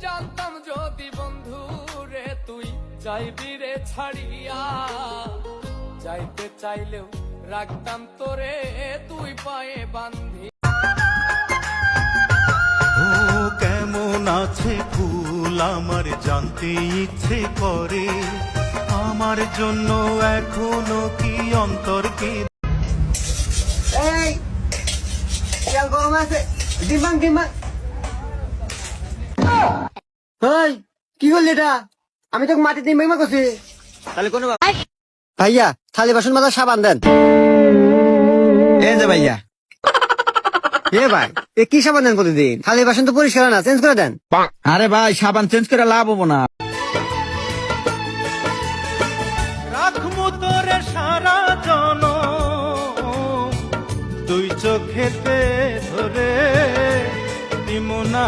জানতাম যদি বন্ধু রে তুই যাইবি রে ছাড়িয়া, যাইতে চাইলেও রাখতাম তোরে তুই পায়ে বান্ধি। ও কেমন আছে ফুল আমার জানতে ইচ্ছে করে, আমার জন্য এখনো কি অন্তর কি এই গরম আছে ডিমাং ডিমাং। ওই কি করলি এটা? আমি তোকে মাটি ডিমাং করছি। তাহলে কোনো ভাইয়া থালি বাসন মাজা সাবান দেন। এই যে ভাইয়া। এ ভাই এ কি সাবান দেন প্রতিদিন? থালি বাসন তো পরিষ্কার না, চেঞ্জ করে দেন। আরে ভাই সাবান চেঞ্জ করে লাভ হবো না। রাখমু তোরে সারা জন দুই চোখেতে ধরে দিমু না।